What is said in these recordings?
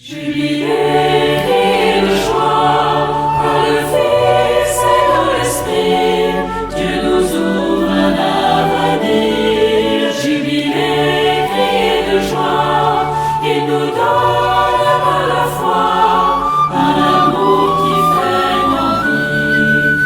Jubilé, cri de joie, par le Fils et dans l'Esprit, Dieu nous ouvre un avenir. Jubilé, cri de joie, il nous donne par la foi un amour qui fait grandir.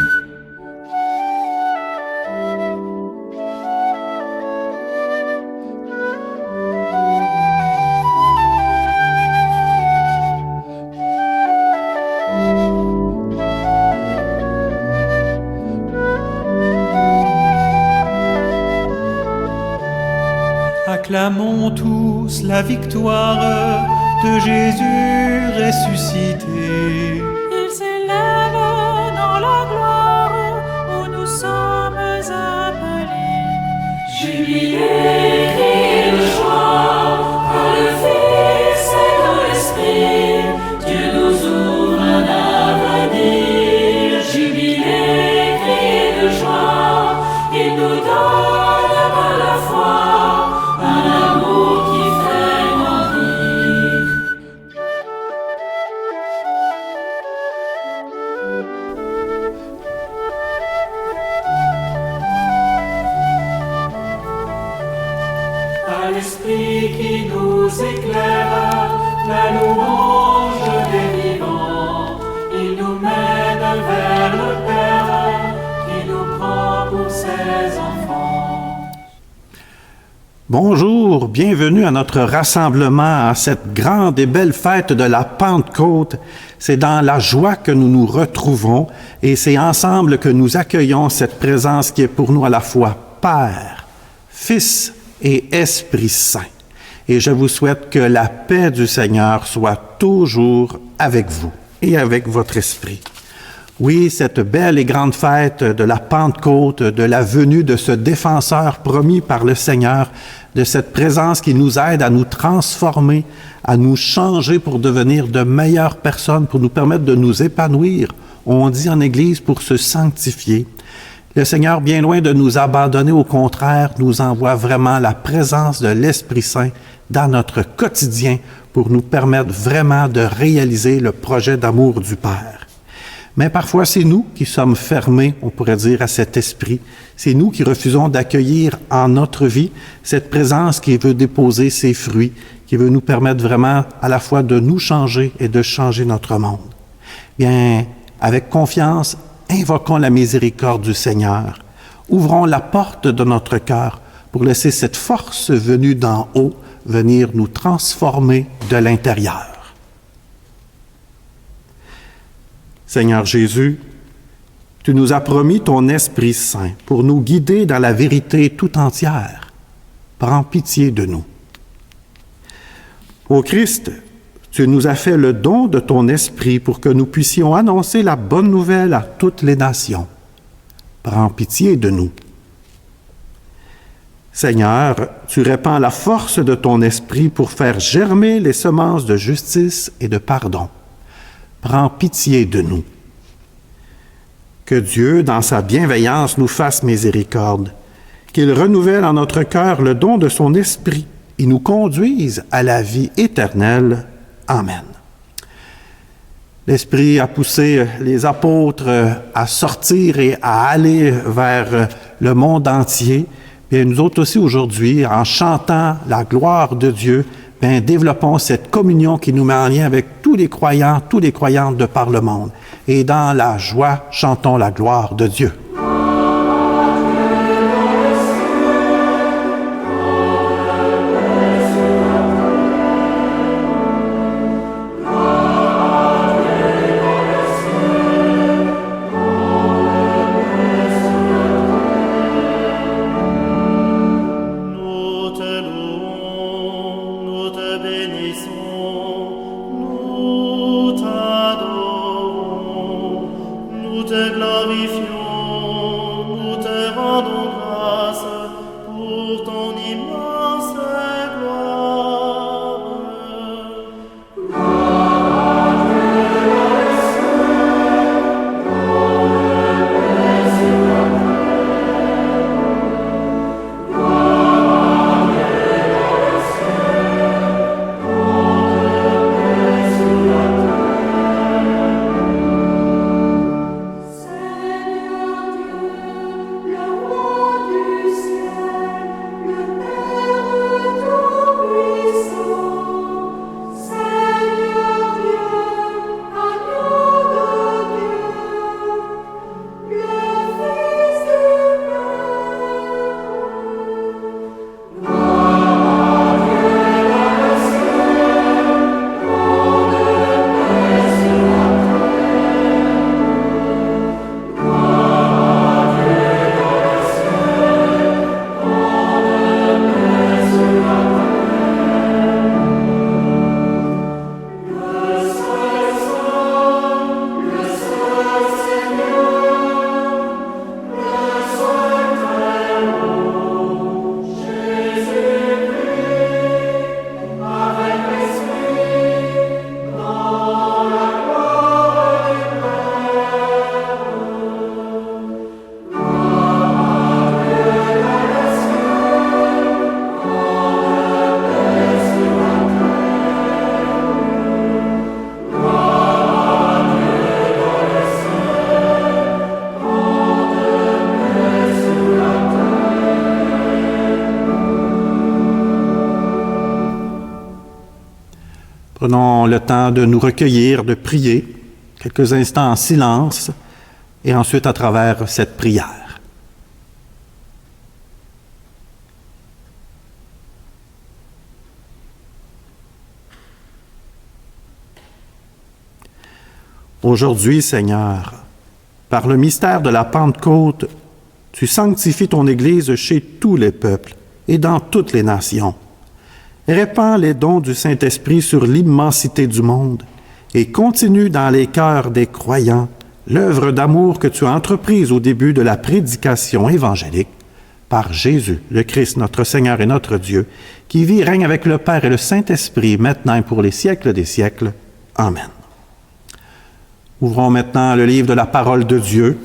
Acclamons tous la victoire de Jésus ressuscité. Il s'élève dans la gloire où nous sommes appelés. Jubilé, cri de joie, par le Fils et dans l'Esprit, Dieu nous ouvre un avenir. Jubilé, cri de joie, il nous donne par la foi un amour qui fait grandir. À l'Esprit qui nous éclaire, la louange des vivants, il nous mène vers le Père qui nous prend pour ses enfants. Bonjour, bienvenue à notre rassemblement, à cette grande et belle fête de la Pentecôte. C'est dans la joie que nous nous retrouvons et c'est ensemble que nous accueillons cette présence qui est pour nous à la fois Père, Fils et Esprit Saint. Et je vous souhaite que la paix du Seigneur soit toujours avec vous et avec votre esprit. Oui, cette belle et grande fête de la Pentecôte, de la venue de ce défenseur promis par le Seigneur, de cette présence qui nous aide à nous transformer, à nous changer pour devenir de meilleures personnes, pour nous permettre de nous épanouir. On dit en Église pour se sanctifier. Le Seigneur, bien loin de nous abandonner, au contraire, nous envoie vraiment la présence de l'Esprit Saint dans notre quotidien pour nous permettre vraiment de réaliser le projet d'amour du Père. Mais parfois, c'est nous qui sommes fermés, on pourrait dire, à cet esprit. C'est nous qui refusons d'accueillir en notre vie cette présence qui veut déposer ses fruits, qui veut nous permettre vraiment à la fois de nous changer et de changer notre monde. Bien, avec confiance, invoquons la miséricorde du Seigneur. Ouvrons la porte de notre cœur pour laisser cette force venue d'en haut venir nous transformer de l'intérieur. Seigneur Jésus, tu nous as promis ton Esprit Saint pour nous guider dans la vérité tout entière. Prends pitié de nous. Ô Christ, tu nous as fait le don de ton Esprit pour que nous puissions annoncer la bonne nouvelle à toutes les nations. Prends pitié de nous. Seigneur, tu répands la force de ton Esprit pour faire germer les semences de justice et de pardon. Prends pitié de nous. Que Dieu, dans sa bienveillance, nous fasse miséricorde, qu'il renouvelle en notre cœur le don de son Esprit et nous conduise à la vie éternelle. Amen. L'Esprit a poussé les apôtres à sortir et à aller vers le monde entier. Et nous autres aussi aujourd'hui, en chantant la gloire de Dieu, bien, développons cette communion qui nous met en lien avec tous les croyants, tous les croyantes de par le monde. Et dans la joie, chantons la gloire de Dieu. Nous te glorifions. prenons le temps de nous recueillir, de prier, quelques instants en silence, et ensuite à travers cette prière. Aujourd'hui, Seigneur, par le mystère de la Pentecôte, tu sanctifies ton Église chez tous les peuples et dans toutes les nations. Répands les dons du Saint-Esprit sur l'immensité du monde et continue dans les cœurs des croyants l'œuvre d'amour que tu as entreprise au début de la prédication évangélique par Jésus, le Christ, notre Seigneur et notre Dieu, qui vit et règne avec le Père et le Saint-Esprit, maintenant et pour les siècles des siècles. Amen. Ouvrons maintenant le livre de la parole de Dieu.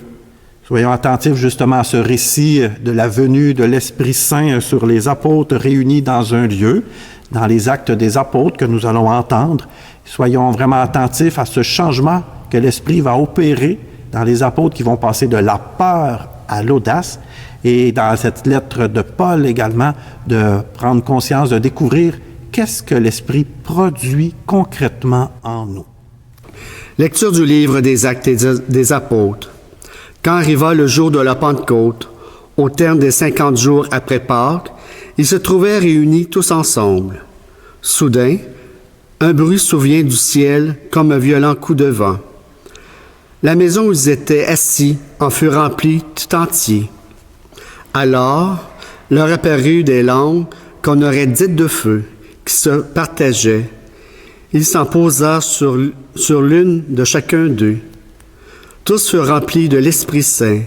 Soyons attentifs justement à ce récit de la venue de l'Esprit Saint sur les apôtres réunis dans un lieu, dans les actes des apôtres que nous allons entendre. Soyons vraiment attentifs à ce changement que l'Esprit va opérer dans les apôtres qui vont passer de la peur à l'audace, et dans cette lettre de Paul également, de prendre conscience, de découvrir qu'est-ce que l'Esprit produit concrètement en nous. Lecture du livre des Actes des Apôtres. Quand arriva le jour de la Pentecôte, au terme des 50 jours après Pâques, ils se trouvaient réunis tous ensemble. Soudain, un bruit souvient du ciel comme un violent coup de vent. La maison où ils étaient assis en fut remplie tout entier. Alors, leur apparut des langues qu'on aurait dites de feu, qui se partageaient. Il s'en posa sur l'une de chacun d'eux. Tous furent remplis de l'Esprit Saint.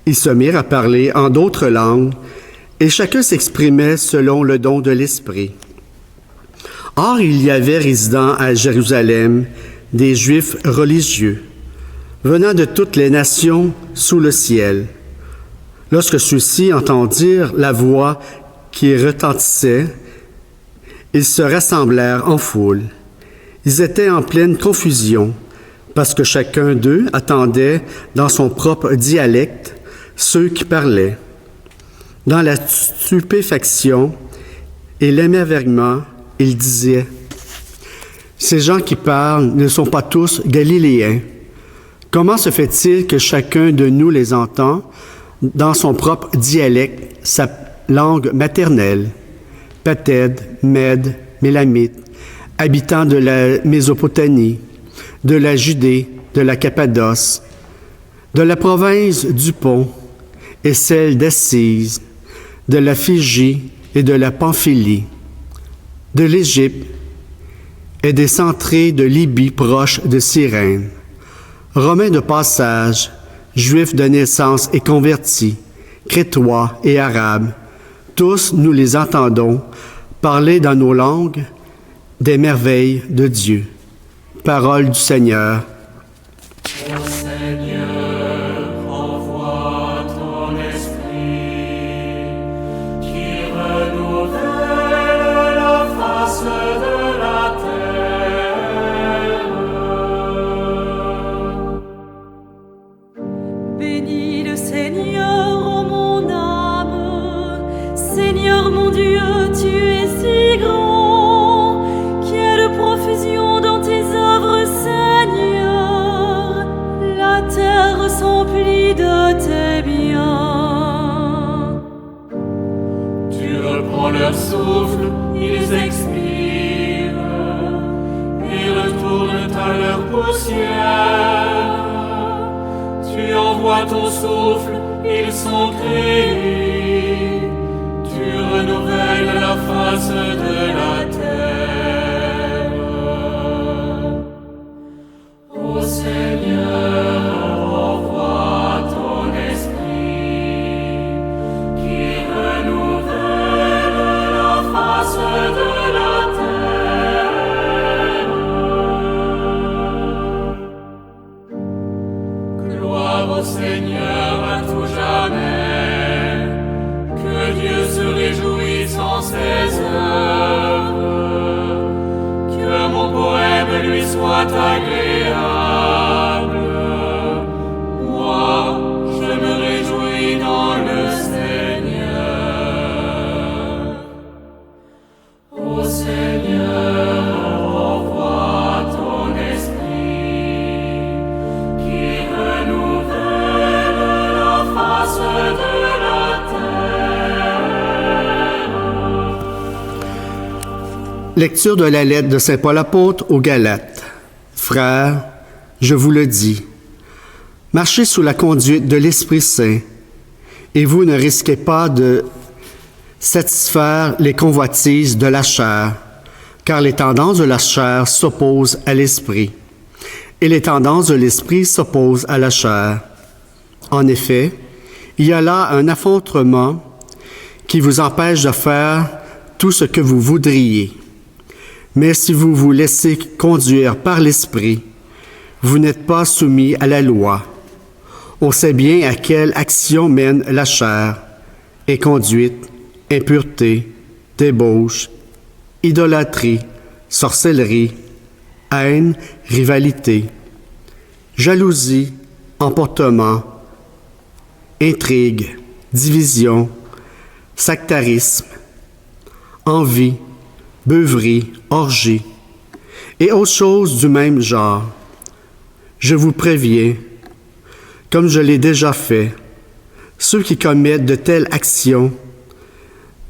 Ils se mirent à parler en d'autres langues, et chacun s'exprimait selon le don de l'Esprit. Or, il y avait résidant à Jérusalem des Juifs religieux, venant de toutes les nations sous le ciel. Lorsque ceux-ci entendirent la voix qui retentissait, ils se rassemblèrent en foule. Ils étaient en pleine confusion, parce que chacun d'eux attendait dans son propre dialecte ceux qui parlaient. Dans la stupéfaction et l'émerveillement, ils disaient « Ces gens qui parlent ne sont pas tous galiléens. Comment se fait-il que chacun de nous les entend dans son propre dialecte, sa langue maternelle? Pathède, Mède, Mélamite, habitants de la Mésopotamie, de la Judée, de la Cappadoce, de la province du Pont et celle d'Assise, de la Phrygie et de la Pamphylie, de l'Égypte et des centrées de Libye proche de Cyrène, Romains de passage, Juifs de naissance et convertis, Crétois et Arabes, tous nous les entendons parler dans nos langues des merveilles de Dieu. Parole du Seigneur. Ô Seigneur, envoie ton esprit qui renouvelle la face de la terre. Bénis le Seigneur, ô mon âme. Seigneur mon Dieu, tu es si grand. Quelle profusion dans tes œuvres, Seigneur. La terre s'emplit de tes biens. Tu reprends leur souffle, ils expirent et retournent à leur poussière. Tu envoies ton souffle, ils sont créés. Tu renouvelles la face de la terre. Ô Seigneur, envoie ton esprit qui renouvelle la face de la terre. Gloire au Seigneur à tout jamais, que Dieu se réjouisse en ses œuvres, que mon poème lui soit agréable. Moi, je me réjouis dans le Seigneur. Ô Seigneur, envoie Lecture de la lettre de Saint Paul apôtre aux Galates. Frères, je vous le dis, marchez sous la conduite de l'Esprit Saint, et vous ne risquez pas de satisfaire les convoitises de la chair, car les tendances de la chair s'opposent à l'Esprit, et les tendances de l'Esprit s'opposent à la chair. En effet, il y a là un affrontement qui vous empêche de faire tout ce que vous voudriez. Mais si vous vous laissez conduire par l'Esprit, vous n'êtes pas soumis à la loi. On sait bien à quelle action mène la chair: inconduite, impureté, débauche, idolâtrie, sorcellerie, haine, rivalité, jalousie, emportement, intrigue, division, sectarisme, envie, beuverie, orgie, et autres choses du même genre. Je vous préviens, comme je l'ai déjà fait, ceux qui commettent de telles actions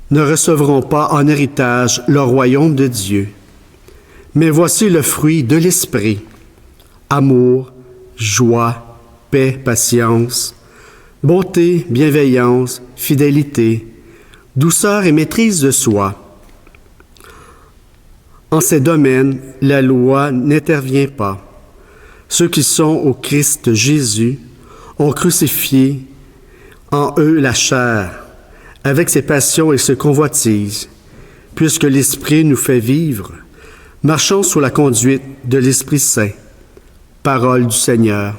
ne recevront pas en héritage le royaume de Dieu. Mais voici le fruit de l'Esprit: amour, joie, paix, patience, bonté, bienveillance, fidélité, douceur et maîtrise de soi. En ces domaines, la loi n'intervient pas. Ceux qui sont au Christ Jésus ont crucifié en eux la chair, avec ses passions et ses convoitises. Puisque l'Esprit nous fait vivre, marchons sous la conduite de l'Esprit Saint. Parole du Seigneur.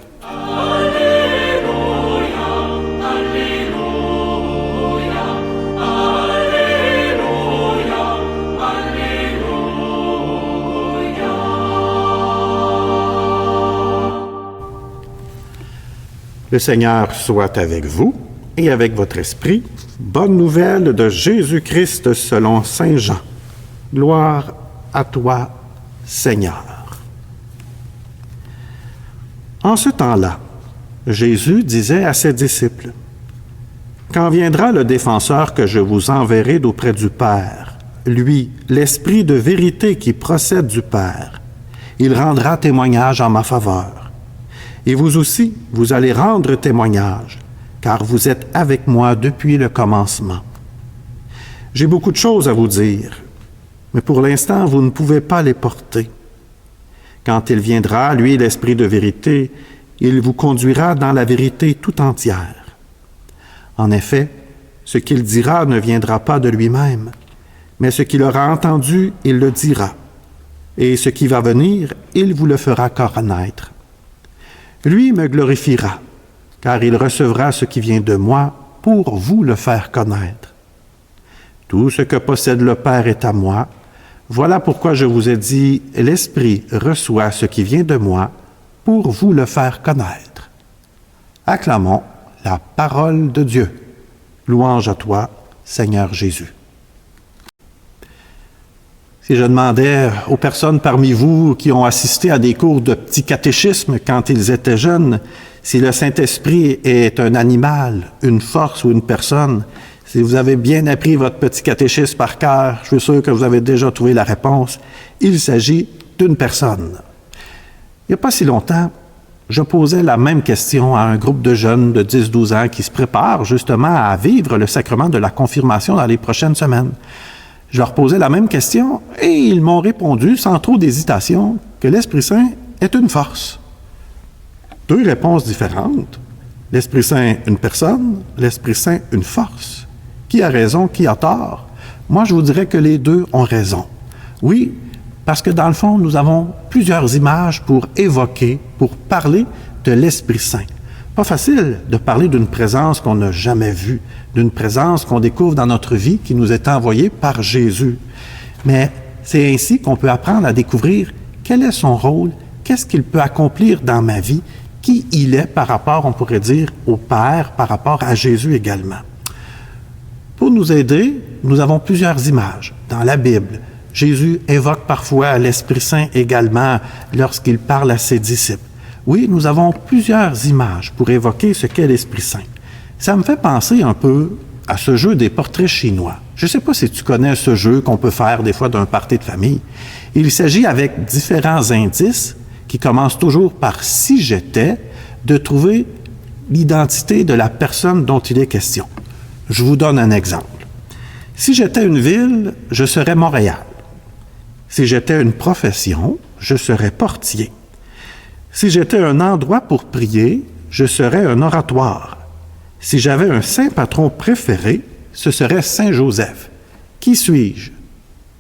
Le Seigneur soit avec vous et avec votre esprit. Bonne nouvelle de Jésus-Christ selon Saint Jean. Gloire à toi, Seigneur. En ce temps-là, Jésus disait à ses disciples: « Quand viendra le défenseur que je vous enverrai d'auprès du Père, lui, l'Esprit de vérité qui procède du Père, il rendra témoignage en ma faveur. Et vous aussi, vous allez rendre témoignage, car vous êtes avec moi depuis le commencement. J'ai beaucoup de choses à vous dire, mais pour l'instant, vous ne pouvez pas les porter. Quand il viendra, lui, l'Esprit de vérité, il vous conduira dans la vérité tout entière. En effet, ce qu'il dira ne viendra pas de lui-même, mais ce qu'il aura entendu, il le dira. Et ce qui va venir, il vous le fera connaître. Lui me glorifiera, car il recevra ce qui vient de moi pour vous le faire connaître. Tout ce que possède le Père est à moi. Voilà pourquoi je vous ai dit, l'Esprit reçoit ce qui vient de moi pour vous le faire connaître. Acclamons la parole de Dieu. Louange à toi, Seigneur Jésus. Si je demandais aux personnes parmi vous qui ont assisté à des cours de petit catéchisme quand ils étaient jeunes, si le Saint-Esprit est un animal, une force ou une personne, si vous avez bien appris votre petit catéchisme par cœur, je suis sûr que vous avez déjà trouvé la réponse. Il s'agit d'une personne. Il n'y a pas si longtemps, je posais la même question à un groupe de jeunes de 10-12 ans qui se préparent justement à vivre le sacrement de la confirmation dans les prochaines semaines. Je leur posais la même question et ils m'ont répondu sans trop d'hésitation que l'Esprit Saint est une force. Deux réponses différentes. L'Esprit Saint, une personne, l'Esprit Saint, une force. Qui a raison, qui a tort? Moi, je vous dirais que les deux ont raison. Oui, parce que dans le fond, nous avons plusieurs images pour évoquer, pour parler de l'Esprit Saint. Pas facile de parler d'une présence qu'on n'a jamais vue, d'une présence qu'on découvre dans notre vie qui nous est envoyée par Jésus. Mais c'est ainsi qu'on peut apprendre à découvrir quel est son rôle, qu'est-ce qu'il peut accomplir dans ma vie, qui il est par rapport, on pourrait dire, au Père, par rapport à Jésus également. Pour nous aider, nous avons plusieurs images dans la Bible. Jésus évoque parfois l'Esprit Saint également lorsqu'il parle à ses disciples. Oui, nous avons plusieurs images pour évoquer ce qu'est l'Esprit Saint. Ça me fait penser un peu à ce jeu des portraits chinois. Je ne sais pas si tu connais ce jeu qu'on peut faire des fois d'un party de famille. Il s'agit avec différents indices qui commencent toujours par « si j'étais », de trouver l'identité de la personne dont il est question. Je vous donne un exemple. Si j'étais une ville, je serais Montréal. Si j'étais une profession, je serais portier. Si j'étais un endroit pour prier, je serais un oratoire. Si j'avais un saint patron préféré, ce serait Saint Joseph. Qui suis-je?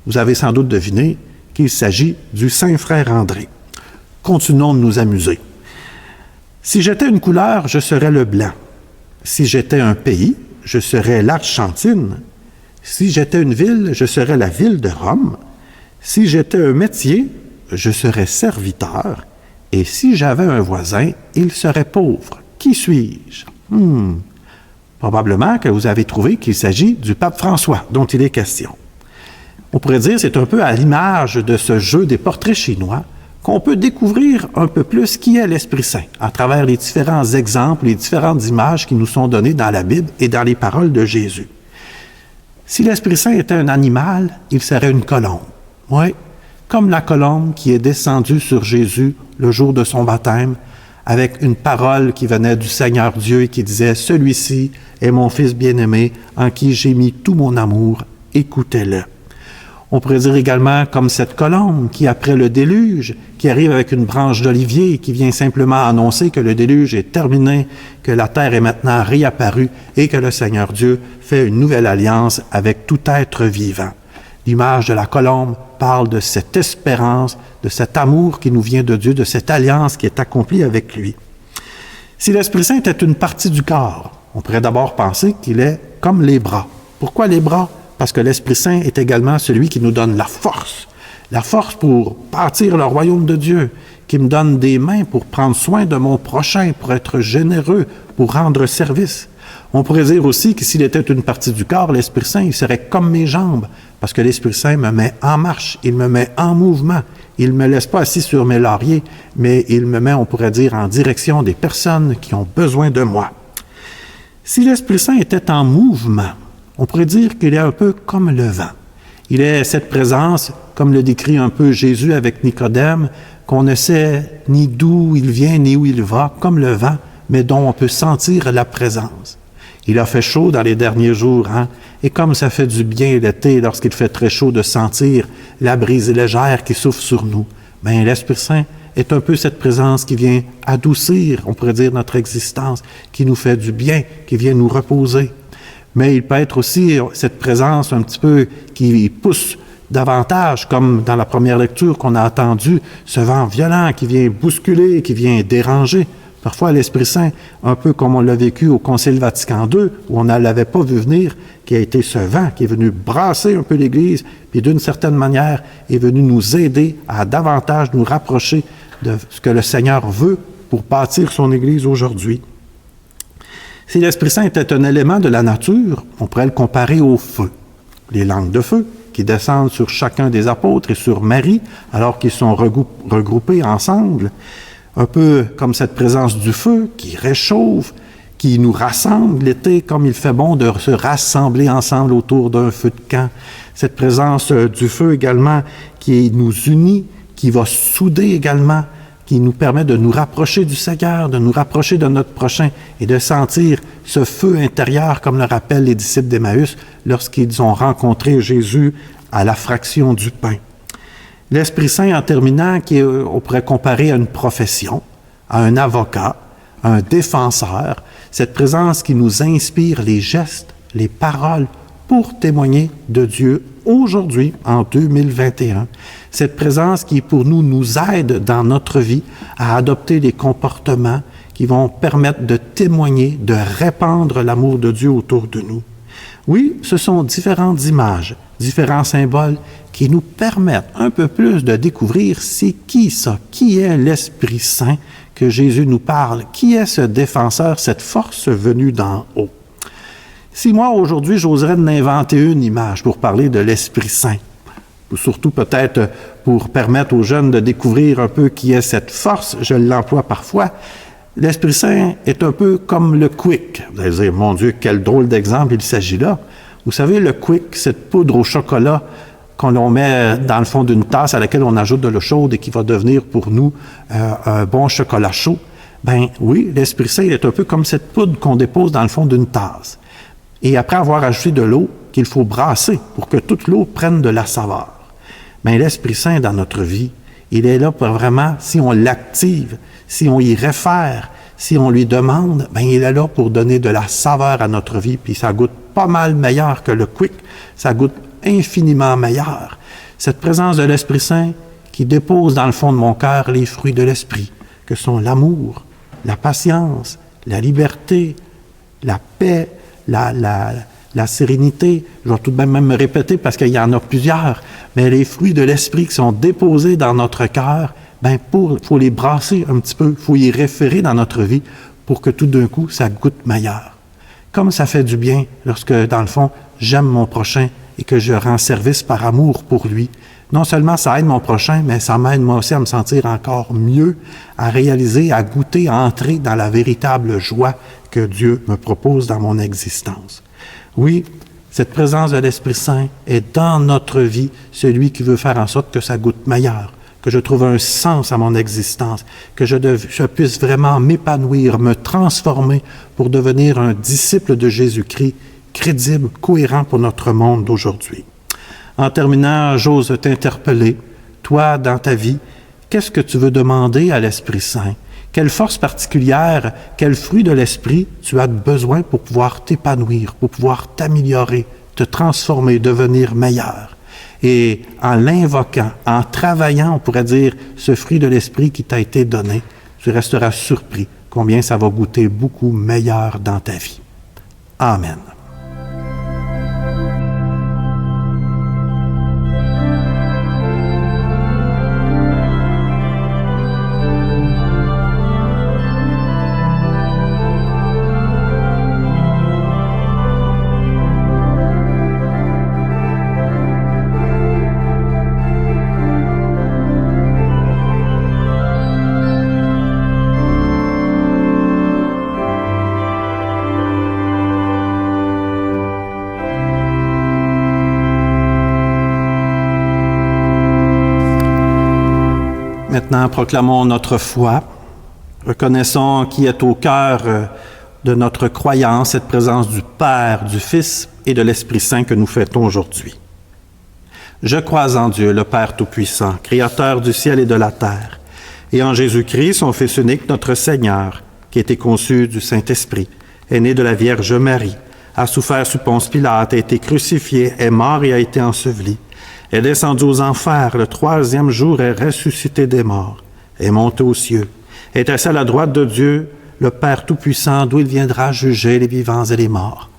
Vous avez sans doute deviné qu'il s'agit du saint frère André. Continuons de nous amuser. Si j'étais une couleur, je serais le blanc. Si j'étais un pays, je serais l'Argentine. Si j'étais une ville, je serais la ville de Rome. Si j'étais un métier, je serais serviteur. Et si j'avais un voisin, il serait pauvre. Qui suis-je? Probablement que vous avez trouvé qu'il s'agit du pape François, dont il est question. On pourrait dire que c'est un peu à l'image de ce jeu des portraits chinois qu'on peut découvrir un peu plus qui est l'Esprit Saint à travers les différents exemples, les différentes images qui nous sont données dans la Bible et dans les paroles de Jésus. Si l'Esprit Saint était un animal, il serait une colombe. Oui, comme la colombe qui est descendue sur Jésus le jour de son baptême, avec une parole qui venait du Seigneur Dieu et qui disait « Celui-ci est mon Fils bien-aimé, en qui j'ai mis tout mon amour, écoutez-le ». On pourrait dire également comme cette colombe qui, après le déluge, qui arrive avec une branche d'olivier, qui vient simplement annoncer que le déluge est terminé, que la terre est maintenant réapparue et que le Seigneur Dieu fait une nouvelle alliance avec tout être vivant. L'image de la colombe parle de cette espérance, de cet amour qui nous vient de Dieu, de cette alliance qui est accomplie avec lui. Si l'Esprit Saint était une partie du corps, on pourrait d'abord penser qu'il est comme les bras. Pourquoi les bras? Parce que l'Esprit Saint est également celui qui nous donne la force pour bâtir le royaume de Dieu, qui me donne des mains pour prendre soin de mon prochain, pour être généreux, pour rendre service. On pourrait dire aussi que s'il était une partie du corps, l'Esprit Saint, il serait comme mes jambes, parce que l'Esprit Saint me met en marche, il me met en mouvement. Il ne me laisse pas assis sur mes lauriers, mais il me met, on pourrait dire, en direction des personnes qui ont besoin de moi. Si l'Esprit Saint était en mouvement, on pourrait dire qu'il est un peu comme le vent. Il est cette présence, comme le décrit un peu Jésus avec Nicodème, qu'on ne sait ni d'où il vient ni où il va, comme le vent, mais dont on peut sentir la présence. Il a fait chaud dans les derniers jours, et comme ça fait du bien l'été lorsqu'il fait très chaud de sentir la brise légère qui souffle sur nous, bien l'Esprit Saint est un peu cette présence qui vient adoucir, on pourrait dire, notre existence, qui nous fait du bien, qui vient nous reposer. Mais il peut être aussi cette présence un petit peu qui pousse davantage, comme dans la première lecture qu'on a entendue, ce vent violent qui vient bousculer, qui vient déranger. Parfois, l'Esprit Saint, un peu comme on l'a vécu au Concile Vatican II, où on ne l'avait pas vu venir, qui a été ce vent qui est venu brasser un peu l'Église, puis d'une certaine manière est venu nous aider à davantage nous rapprocher de ce que le Seigneur veut pour bâtir son Église aujourd'hui. Si l'Esprit Saint était un élément de la nature, on pourrait le comparer au feu. Les langues de feu qui descendent sur chacun des apôtres et sur Marie, alors qu'ils sont regroupés ensemble, un peu comme cette présence du feu qui réchauffe, qui nous rassemble l'été, comme il fait bon de se rassembler ensemble autour d'un feu de camp. Cette présence du feu également qui nous unit, qui va souder également, qui nous permet de nous rapprocher du Seigneur, de nous rapprocher de notre prochain et de sentir ce feu intérieur, comme le rappellent les disciples d'Emmaüs lorsqu'ils ont rencontré Jésus à la fraction du pain. L'Esprit Saint, en terminant, on pourrait comparer à une profession, à un avocat, à un défenseur, cette présence qui nous inspire les gestes, les paroles pour témoigner de Dieu aujourd'hui, en 2021. Cette présence qui, pour nous aide dans notre vie à adopter des comportements qui vont permettre de témoigner, de répandre l'amour de Dieu autour de nous. Oui, ce sont différentes images, différents symboles qui nous permettent un peu plus de découvrir c'est qui ça, qui est l'Esprit Saint que Jésus nous parle, qui est ce défenseur, cette force venue d'en haut. Si moi, aujourd'hui, j'oserais d'inventer une image pour parler de l'Esprit Saint, ou surtout peut-être pour permettre aux jeunes de découvrir un peu qui est cette force, je l'emploie parfois, L'Esprit Saint est un peu comme le quick. Vous allez dire, mon Dieu, quel drôle d'exemple il s'agit là. Vous savez, le quick, cette poudre au chocolat qu'on met dans le fond d'une tasse à laquelle on ajoute de l'eau chaude et qui va devenir pour nous un bon chocolat chaud. Ben oui, l'Esprit Saint est un peu comme cette poudre qu'on dépose dans le fond d'une tasse. Et après avoir ajouté de l'eau, qu'il faut brasser pour que toute l'eau prenne de la saveur. Ben l'Esprit Saint dans notre vie, il est là pour vraiment, si on l'active, si on y réfère, si on lui demande, ben il est là pour donner de la saveur à notre vie, puis ça goûte pas mal meilleur que le quick, ça goûte infiniment meilleur. Cette présence de l'Esprit Saint qui dépose dans le fond de mon cœur les fruits de l'Esprit, que sont l'amour, la patience, la liberté, la paix, la sérénité. Je vais tout de même me répéter parce qu'il y en a plusieurs, mais les fruits de l'Esprit qui sont déposés dans notre cœur, ben faut les brasser un petit peu, il faut y référer dans notre vie pour que tout d'un coup, ça goûte meilleur. Comme ça fait du bien lorsque, dans le fond, j'aime mon prochain et que je rends service par amour pour lui. Non seulement ça aide mon prochain, mais ça m'aide moi aussi à me sentir encore mieux, à réaliser, à goûter, à entrer dans la véritable joie que Dieu me propose dans mon existence. Oui, cette présence de l'Esprit Saint est dans notre vie celui qui veut faire en sorte que ça goûte meilleur, que je trouve un sens à mon existence, que je puisse vraiment m'épanouir, me transformer pour devenir un disciple de Jésus-Christ, crédible, cohérent pour notre monde d'aujourd'hui. En terminant, j'ose t'interpeller, toi, dans ta vie, qu'est-ce que tu veux demander à l'Esprit Saint? Quelle force particulière, quel fruit de l'Esprit tu as besoin pour pouvoir t'épanouir, pour pouvoir t'améliorer, te transformer, devenir meilleur? Et en l'invoquant, en travaillant, on pourrait dire, ce fruit de l'Esprit qui t'a été donné, tu resteras surpris combien ça va goûter beaucoup meilleur dans ta vie. Amen. Maintenant, proclamons notre foi. Reconnaissons qui est au cœur de notre croyance, cette présence du Père, du Fils et de l'Esprit Saint que nous fêtons aujourd'hui. Je crois en Dieu, le Père Tout-Puissant, Créateur du ciel et de la terre, et en Jésus-Christ, son Fils unique, notre Seigneur, qui a été conçu du Saint-Esprit, est né de la Vierge Marie, a souffert sous Ponce Pilate, a été crucifié, est mort et a été enseveli, est descendu aux enfers, le 3e jour est ressuscité des morts, est monté aux cieux, est assis à la droite de Dieu, le Père Tout-Puissant, d'où il viendra juger les vivants et les morts.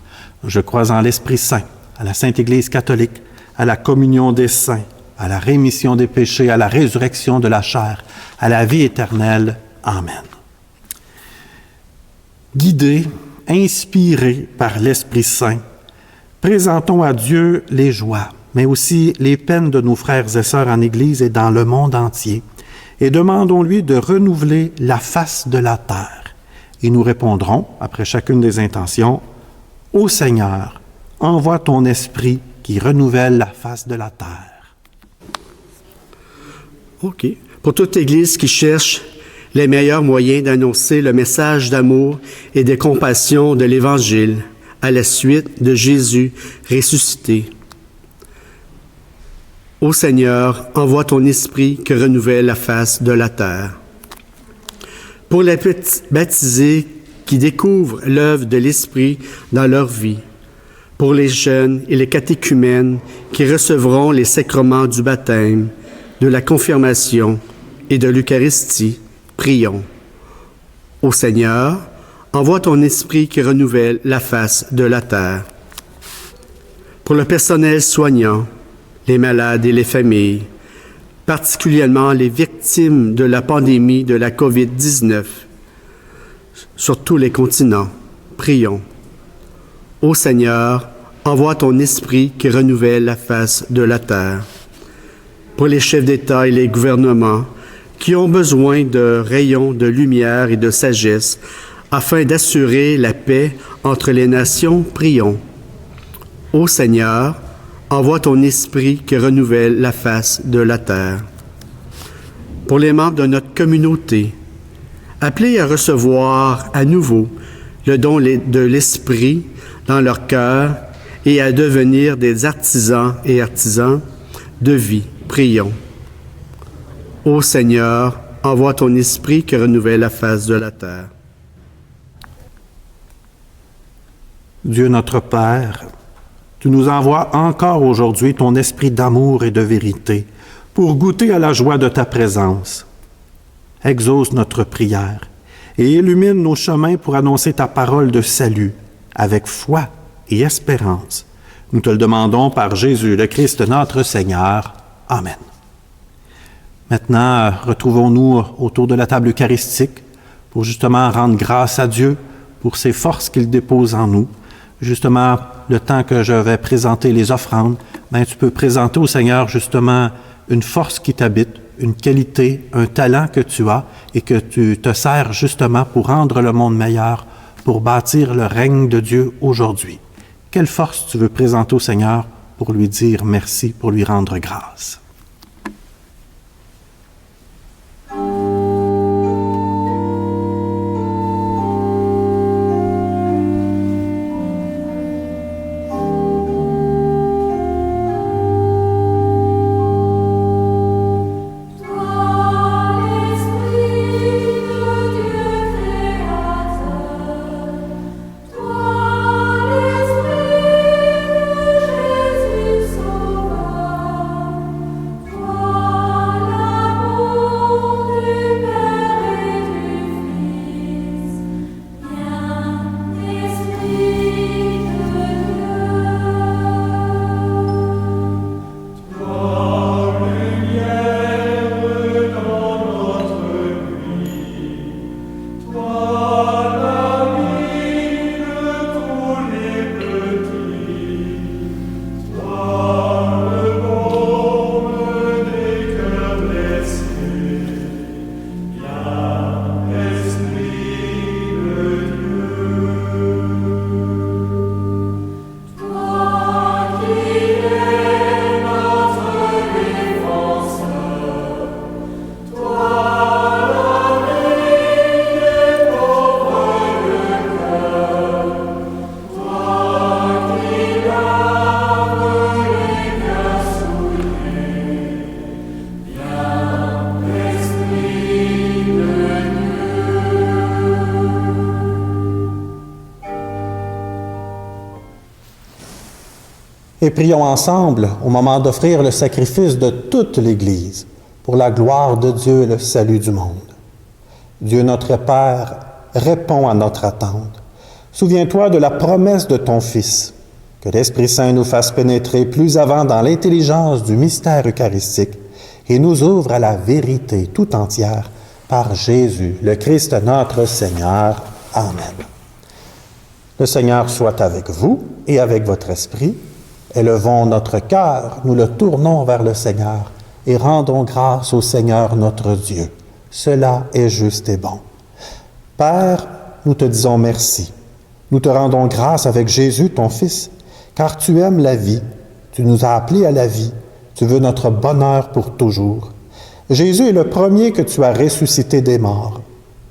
Je crois en l'Esprit Saint, à la Sainte Église catholique, à la communion des saints, à la rémission des péchés, à la résurrection de la chair, à la vie éternelle. Amen. Guidés, inspirés par l'Esprit Saint, présentons à Dieu les joies, mais aussi les peines de nos frères et sœurs en Église et dans le monde entier, et demandons-lui de renouveler la face de la terre. Et nous répondrons, après chacune des intentions, « Ô Seigneur, envoie ton esprit qui renouvelle la face de la terre. » OK. Pour toute Église qui cherche les meilleurs moyens d'annoncer le message d'amour et de compassion de l'Évangile à la suite de Jésus ressuscité. Ô Seigneur, envoie ton esprit qui renouvelle la face de la terre. Pour les baptisés qui découvrent l'œuvre de l'Esprit dans leur vie, pour les jeunes et les catéchumènes qui recevront les sacrements du baptême, de la confirmation et de l'Eucharistie, prions. Ô Seigneur, envoie ton esprit qui renouvelle la face de la terre. Pour le personnel soignant, les malades et les familles, particulièrement les victimes de la pandémie de la COVID-19, sur tous les continents, prions. Ô Seigneur, envoie ton esprit qui renouvelle la face de la terre. Pour les chefs d'État et les gouvernements qui ont besoin de rayons de lumière et de sagesse afin d'assurer la paix entre les nations, prions. Ô Seigneur, envoie ton esprit qui renouvelle la face de la terre. Pour les membres de notre communauté, appelés à recevoir à nouveau le don de l'esprit dans leur cœur et à devenir des artisans et artisans de vie, prions. Ô Seigneur, envoie ton esprit qui renouvelle la face de la terre. Dieu notre Père, tu nous envoies encore aujourd'hui ton esprit d'amour et de vérité pour goûter à la joie de ta présence. Exauce notre prière et illumine nos chemins pour annoncer ta parole de salut avec foi et espérance. Nous te le demandons par Jésus le Christ notre Seigneur. Amen. Maintenant, retrouvons-nous autour de la table eucharistique pour justement rendre grâce à Dieu pour ses forces qu'il dépose en nous. Justement, le temps que je vais présenter les offrandes, tu peux présenter au Seigneur justement une force qui t'habite, une qualité, un talent que tu as et que tu te sers justement pour rendre le monde meilleur, pour bâtir le règne de Dieu aujourd'hui. Quelle force tu veux présenter au Seigneur pour lui dire merci, pour lui rendre grâce? Et prions ensemble au moment d'offrir le sacrifice de toute l'Église pour la gloire de Dieu et le salut du monde. Dieu notre Père, réponds à notre attente. Souviens-toi de la promesse de ton Fils, que l'Esprit Saint nous fasse pénétrer plus avant dans l'intelligence du mystère eucharistique et nous ouvre à la vérité tout entière par Jésus, le Christ notre Seigneur. Amen. Le Seigneur soit avec vous et avec votre esprit. Élevons notre cœur, nous le tournons vers le Seigneur et rendons grâce au Seigneur notre Dieu. Cela est juste et bon. Père, nous te disons merci. Nous te rendons grâce avec Jésus, ton Fils, car tu aimes la vie, tu nous as appelés à la vie, tu veux notre bonheur pour toujours. Jésus est le premier que tu as ressuscité des morts.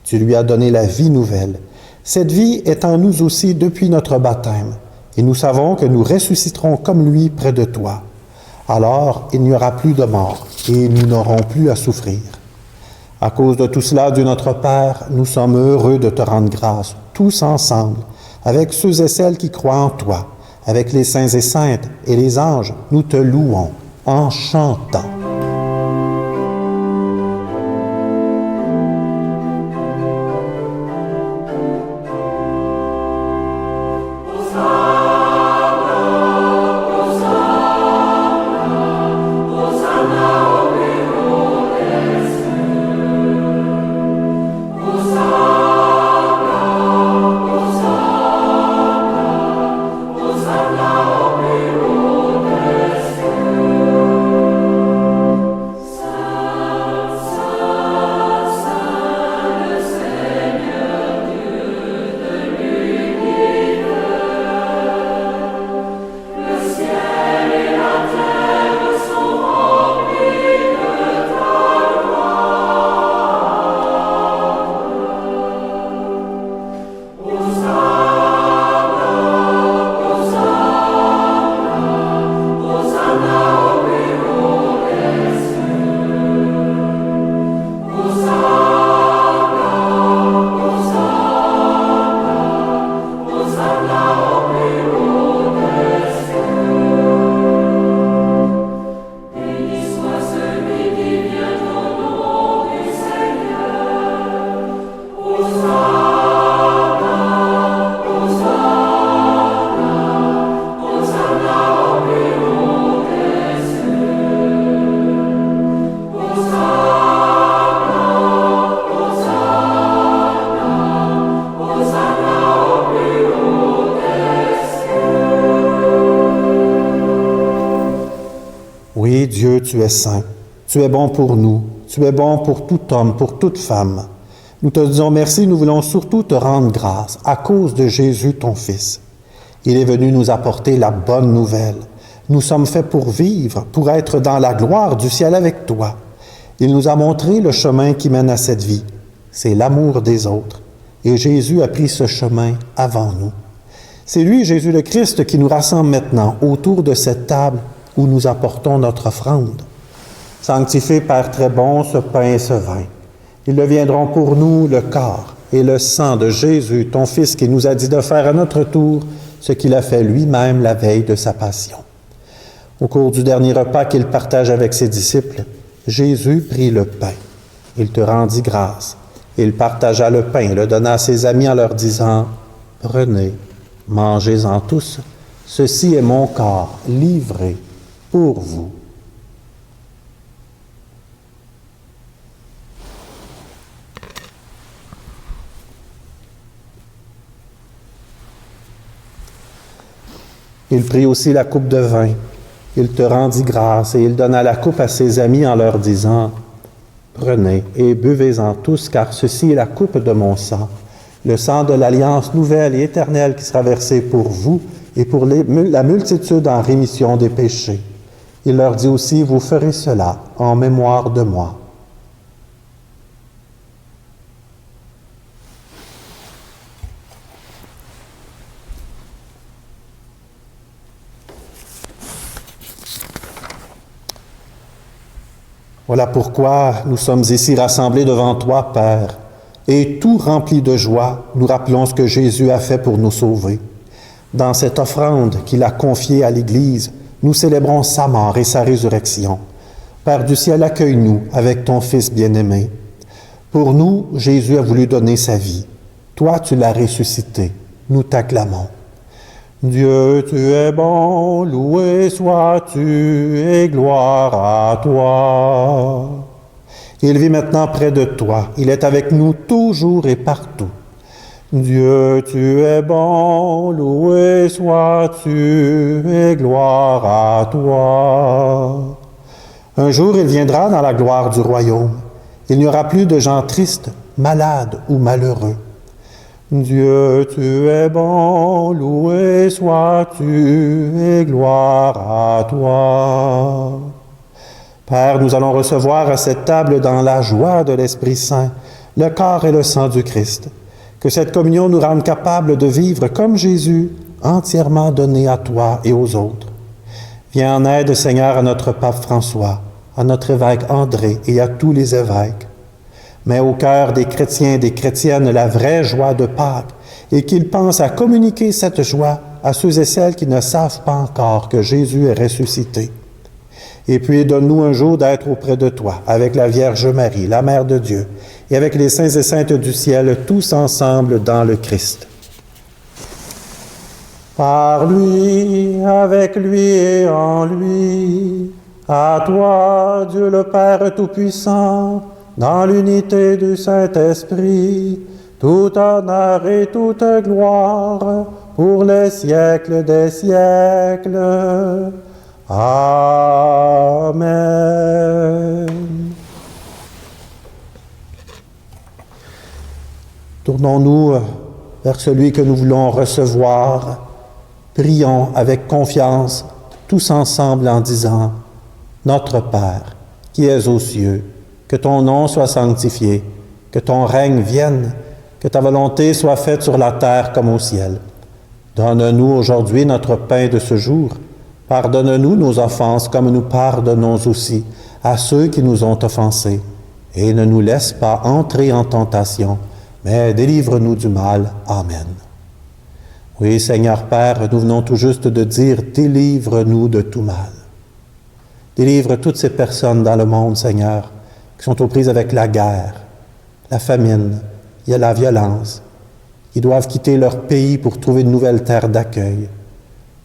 Tu lui as donné la vie nouvelle. Cette vie est en nous aussi depuis notre baptême. Et nous savons que nous ressusciterons comme lui près de toi. Alors, il n'y aura plus de mort et nous n'aurons plus à souffrir. À cause de tout cela, Dieu notre Père, nous sommes heureux de te rendre grâce, tous ensemble, avec ceux et celles qui croient en toi, avec les saints et saintes et les anges, nous te louons en chantant. tu es saint. Tu es bon pour nous. Tu es bon pour tout homme, pour toute femme. Nous te disons merci, nous voulons surtout te rendre grâce à cause de Jésus, ton Fils. Il est venu nous apporter la bonne nouvelle. Nous sommes faits pour vivre, pour être dans la gloire du ciel avec toi. Il nous a montré le chemin qui mène à cette vie. C'est l'amour des autres. Et Jésus a pris ce chemin avant nous. C'est lui, Jésus le Christ, qui nous rassemble maintenant autour de cette table où nous apportons notre offrande. Sanctifie, Père très bon, ce pain et ce vin. Ils deviendront pour nous le corps et le sang de Jésus, ton Fils, qui nous a dit de faire à notre tour ce qu'il a fait lui-même la veille de sa passion. Au cours du dernier repas qu'il partage avec ses disciples, Jésus prit le pain. Il te rendit grâce. Il partagea le pain et le donna à ses amis en leur disant, « Prenez, mangez-en tous, ceci est mon corps livré pour vous. » Il prit aussi la coupe de vin. Il te rendit grâce et il donna la coupe à ses amis en leur disant, « Prenez et buvez-en tous, car ceci est la coupe de mon sang, le sang de l'alliance nouvelle et éternelle qui sera versé pour vous et pour la multitude en rémission des péchés. » Il leur dit aussi, « Vous ferez cela en mémoire de moi. » Voilà pourquoi nous sommes ici rassemblés devant toi, Père, et tout remplis de joie, nous rappelons ce que Jésus a fait pour nous sauver. Dans cette offrande qu'il a confiée à l'Église, nous célébrons sa mort et sa résurrection. Père du ciel, accueille-nous avec ton Fils bien-aimé. Pour nous, Jésus a voulu donner sa vie. Toi, tu l'as ressuscité. Nous t'acclamons. Dieu, tu es bon, loué sois-tu, et gloire à toi. Il vit maintenant près de toi, il est avec nous toujours et partout. Dieu, tu es bon, loué sois-tu, et gloire à toi. Un jour, il viendra dans la gloire du royaume. Il n'y aura plus de gens tristes, malades ou malheureux. Dieu, tu es bon, loué sois-tu, et gloire à toi. Père, nous allons recevoir à cette table dans la joie de l'Esprit Saint le corps et le sang du Christ. Que cette communion nous rende capables de vivre comme Jésus, entièrement donné à toi et aux autres. Viens en aide, Seigneur, à notre pape François, à notre évêque André et à tous les évêques. Mets au cœur des chrétiens et des chrétiennes la vraie joie de Pâques et qu'ils pensent à communiquer cette joie à ceux et celles qui ne savent pas encore que Jésus est ressuscité. Et puis donne-nous un jour d'être auprès de toi, avec la Vierge Marie, la Mère de Dieu, et avec les saints et saintes du ciel, tous ensemble dans le Christ. Par lui, avec lui et en lui, à toi, Dieu le Père Tout-Puissant, dans l'unité du Saint-Esprit, tout honneur et toute gloire pour les siècles des siècles. Amen. Tournons-nous vers celui que nous voulons recevoir. Prions avec confiance, tous ensemble en disant, « Notre Père, qui es aux cieux, que ton nom soit sanctifié, que ton règne vienne, que ta volonté soit faite sur la terre comme au ciel. Donne-nous aujourd'hui notre pain de ce jour. Pardonne-nous nos offenses comme nous pardonnons aussi à ceux qui nous ont offensés. Et ne nous laisse pas entrer en tentation, mais délivre-nous du mal. Amen. » Oui, Seigneur Père, nous venons tout juste de dire « Délivre-nous de tout mal. » Délivre toutes ces personnes dans le monde, Seigneur, qui sont aux prises avec la guerre, la famine, il y a la violence, qui doivent quitter leur pays pour trouver de nouvelles terres d'accueil.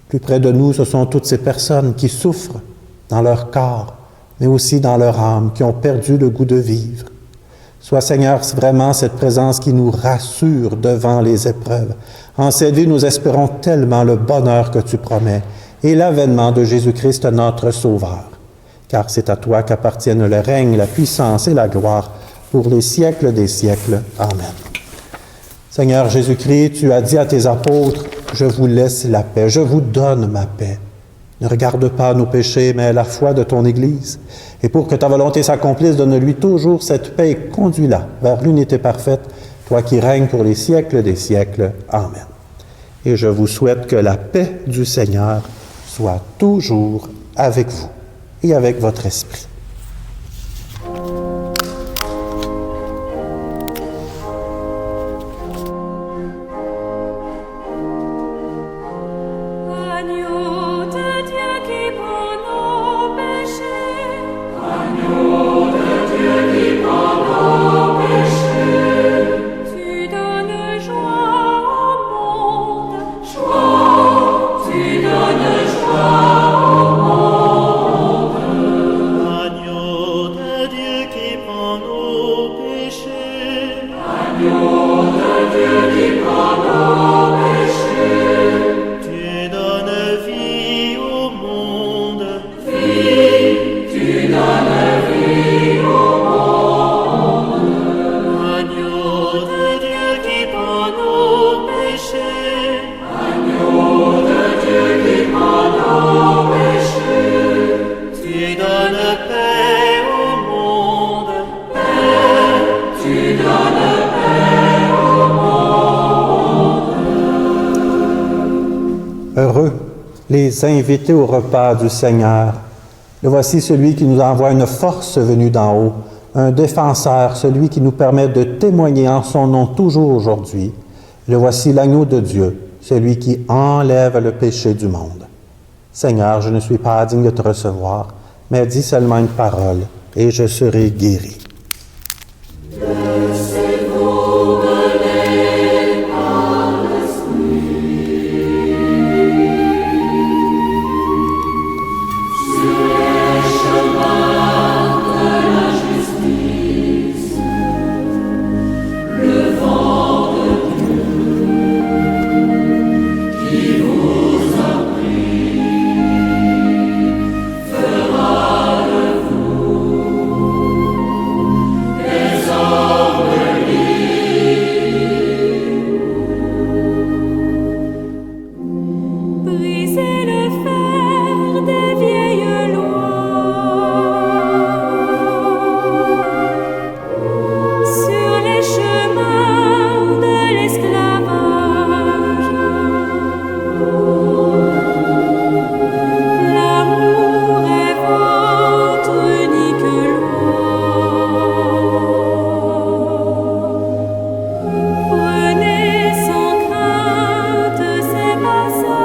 Plus près de nous, ce sont toutes ces personnes qui souffrent dans leur corps, mais aussi dans leur âme, qui ont perdu le goût de vivre. Sois, Seigneur, vraiment cette présence qui nous rassure devant les épreuves. En cette vie, nous espérons tellement le bonheur que tu promets et l'avènement de Jésus-Christ, notre Sauveur. car c'est à toi qu'appartiennent le règne, la puissance et la gloire pour les siècles des siècles. Amen. Seigneur Jésus-Christ, tu as dit à tes apôtres, « Je vous laisse la paix, je vous donne ma paix. » Ne regarde pas nos péchés, mais la foi de ton Église. Et pour que ta volonté s'accomplisse, donne-lui toujours cette paix et conduis-la vers l'unité parfaite, toi qui règnes pour les siècles des siècles. Amen. Et je vous souhaite que la paix du Seigneur soit toujours avec vous et avec votre esprit. Agneau de Dieu qui prend nos péchés, tu donnes joie au monde, tu donnes joie au monde. Agneau de Dieu qui prend nos péchés, tu donnes vie au monde. Agneau de Dieu qui prend nos péchés, tu donnes paix au monde. Heureux les invités au repas du Seigneur. Le voici celui qui nous envoie une force venue d'en haut, un défenseur, celui qui nous permet de témoigner en son nom toujours aujourd'hui. Le voici l'agneau de Dieu, celui qui enlève le péché du monde. Seigneur, je ne suis pas digne de te recevoir, mais dis seulement une parole, et je serai guéri. Briser le fer des vieilles lois, sur les chemins de l'esclavage. L'amour est votre unique loi. Prenez sans crainte ces passages.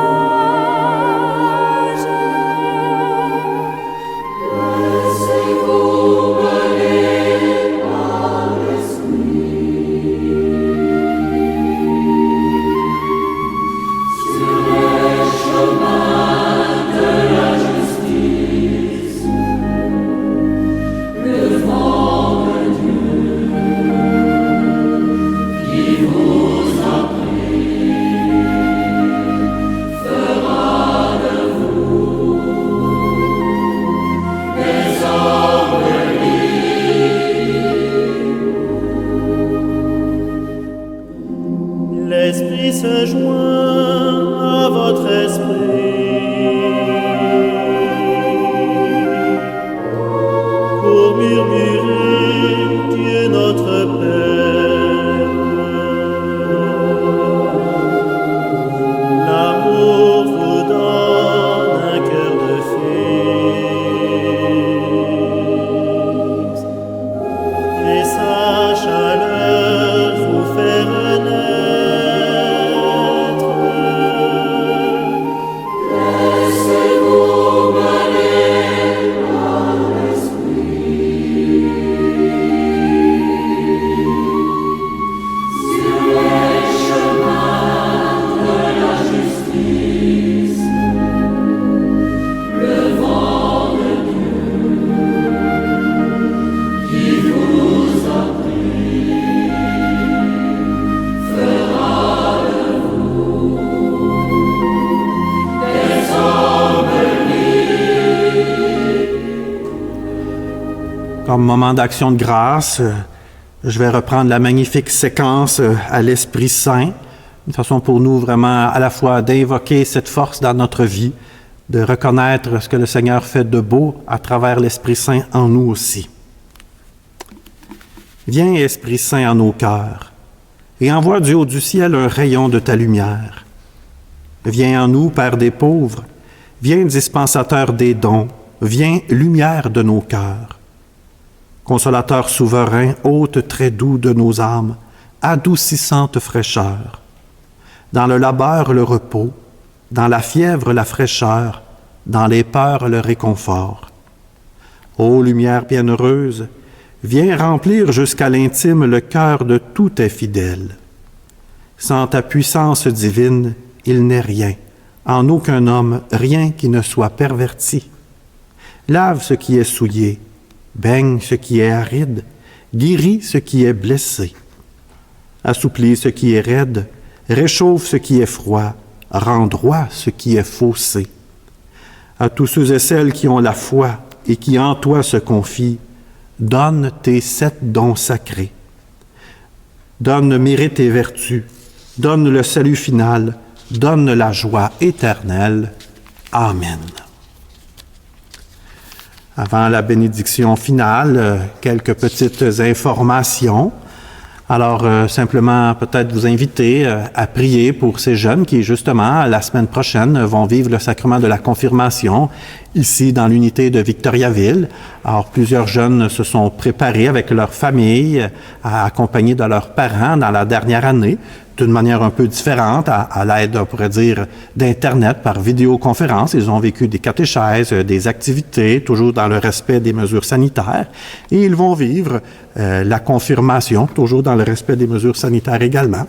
L'Esprit se joint à votre esprit pour murmurer Dieu notre Père. L'amour vous donne un cœur de fils et sa chaleur vous fait renaître. Comme moment d'action de grâce, je vais reprendre la magnifique séquence à l'Esprit Saint, une façon pour nous vraiment à la fois d'invoquer cette force dans notre vie, de reconnaître ce que le Seigneur fait de beau à travers l'Esprit Saint en nous aussi. Viens, Esprit Saint, en nos cœurs, et envoie du haut du ciel un rayon de ta lumière. Viens en nous, Père des pauvres, viens, dispensateur des dons, viens, lumière de nos cœurs. Consolateur souverain, hôte très doux de nos âmes, adoucissante fraîcheur. Dans le labeur, le repos, dans la fièvre, la fraîcheur, dans les peurs, le réconfort. Ô lumière bienheureuse, viens remplir jusqu'à l'intime le cœur de tous tes fidèles. Sans ta puissance divine, il n'est rien, en aucun homme, rien qui ne soit perverti. Lave ce qui est souillé, baigne ce qui est aride, guéris ce qui est blessé. Assouplis ce qui est raide, réchauffe ce qui est froid, rend droit ce qui est faussé. À tous ceux et celles qui ont la foi et qui en toi se confient, donne tes 7 dons sacrés. Donne mérite et vertu, donne le salut final, donne la joie éternelle. Amen. Avant la bénédiction finale, quelques petites informations. Alors, simplement peut-être vous inviter à prier pour ces jeunes qui, justement, la semaine prochaine, vont vivre le sacrement de la confirmation ici dans l'unité de Victoriaville. Alors, plusieurs jeunes se sont préparés avec leur famille, accompagnés de leurs parents dans la dernière année, d'une manière un peu différente, à l'aide, on pourrait dire, d'Internet, par vidéoconférence. Ils ont vécu des catéchèses, des activités, toujours dans le respect des mesures sanitaires. Et ils vont vivre la confirmation, toujours dans le respect des mesures sanitaires également.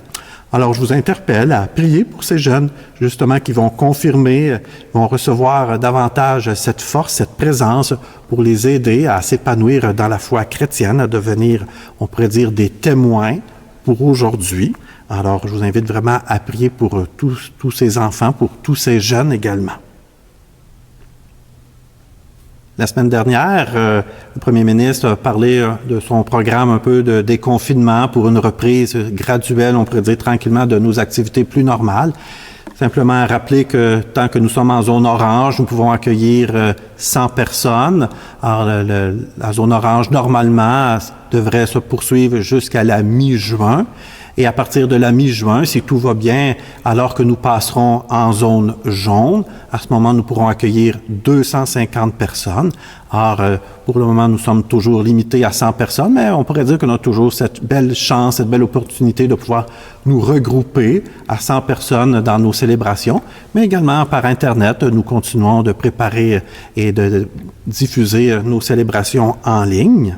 Alors, je vous interpelle à prier pour ces jeunes, justement, qui vont confirmer, vont recevoir davantage cette force, cette présence pour les aider à s'épanouir dans la foi chrétienne, à devenir, on pourrait dire, des témoins pour aujourd'hui. Alors, je vous invite vraiment à prier pour tous ces enfants, pour tous ces jeunes également. La semaine dernière, le premier ministre a parlé de son programme un peu de déconfinement pour une reprise graduelle, on pourrait dire tranquillement, de nos activités plus normales. Simplement rappeler que tant que nous sommes en zone orange, nous pouvons accueillir 100 personnes. Alors, la zone orange, normalement, devrait se poursuivre jusqu'à la mi-juin. Et à partir de la mi-juin, si tout va bien, alors que nous passerons en zone jaune, à ce moment, nous pourrons accueillir 250 personnes. Alors, pour le moment, nous sommes toujours limités à 100 personnes, mais on pourrait dire qu'on a toujours cette belle chance, cette belle opportunité de pouvoir nous regrouper à 100 personnes dans nos célébrations, mais également par Internet, nous continuons de préparer et de diffuser nos célébrations en ligne.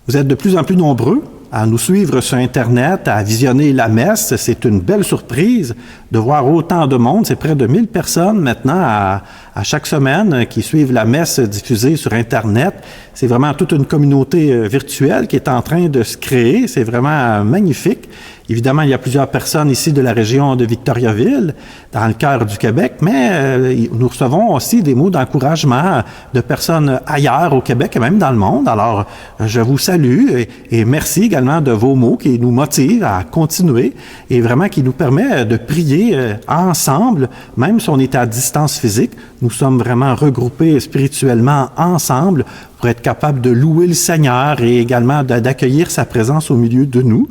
Vous êtes de plus en plus nombreux à nous suivre sur Internet, à visionner la messe. C'est une belle surprise de voir autant de monde. C'est près de 1000 personnes maintenant à chaque semaine qui suivent la messe diffusée sur Internet. C'est vraiment toute une communauté virtuelle qui est en train de se créer. C'est vraiment magnifique. Évidemment, il y a plusieurs personnes ici de la région de Victoriaville, dans le cœur du Québec, mais nous recevons aussi des mots d'encouragement de personnes ailleurs au Québec et même dans le monde. Alors, je vous salue et merci également de vos mots qui nous motivent à continuer et vraiment qui nous permet de prier ensemble, même si on est à distance physique. Nous sommes vraiment regroupés spirituellement ensemble pour être capables de louer le Seigneur et également d'accueillir sa présence au milieu de nous.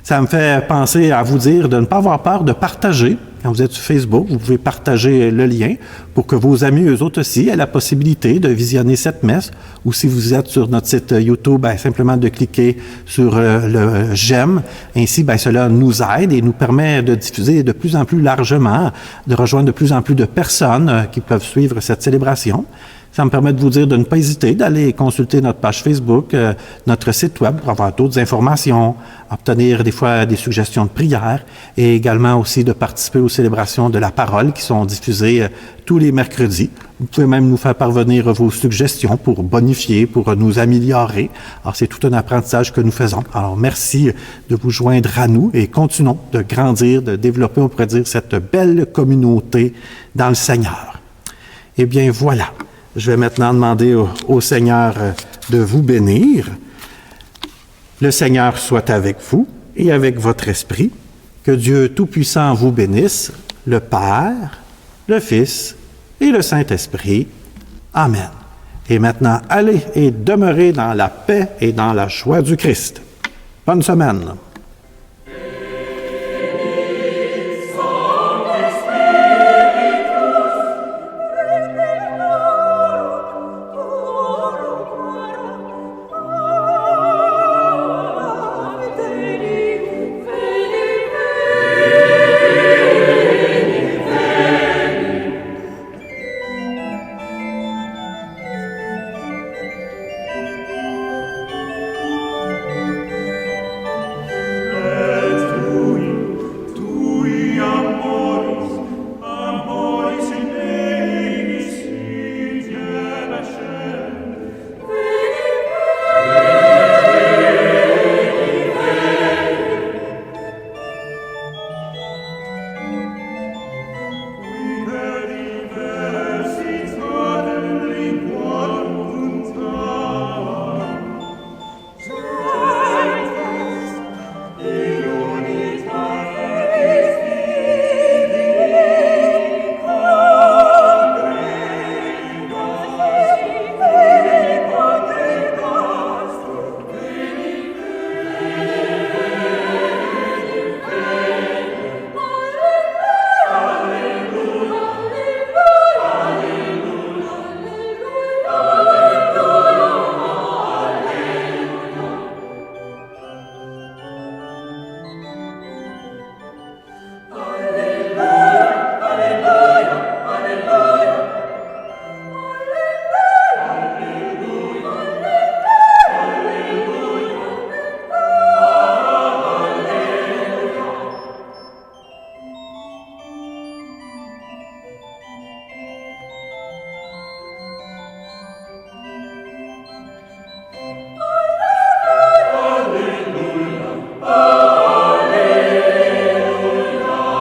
Ça me fait penser à vous dire de ne pas avoir peur de partager. Quand vous êtes sur Facebook, vous pouvez partager le lien pour que vos amis, eux autres aussi, aient la possibilité de visionner cette messe. Ou si vous êtes sur notre site YouTube, simplement de cliquer sur le « j'aime ». Ainsi, cela nous aide et nous permet de diffuser de plus en plus largement, de rejoindre de plus en plus de personnes qui peuvent suivre cette célébration. Ça me permet de vous dire de ne pas hésiter d'aller consulter notre page Facebook, notre site web pour avoir d'autres informations, obtenir des fois des suggestions de prière et également aussi de participer aux célébrations de la parole qui sont diffusées tous les mercredis. Vous pouvez même nous faire parvenir vos suggestions pour bonifier, pour nous améliorer. Alors, c'est tout un apprentissage que nous faisons. Alors, merci de vous joindre à nous et continuons de grandir, de développer, on pourrait dire, cette belle communauté dans le Seigneur. Eh bien, voilà. Je vais maintenant demander au Seigneur de vous bénir. Le Seigneur soit avec vous et avec votre esprit. Que Dieu Tout-Puissant vous bénisse, le Père, le Fils et le Saint-Esprit. Amen. Et maintenant, allez et demeurez dans la paix et dans la joie du Christ. Bonne semaine.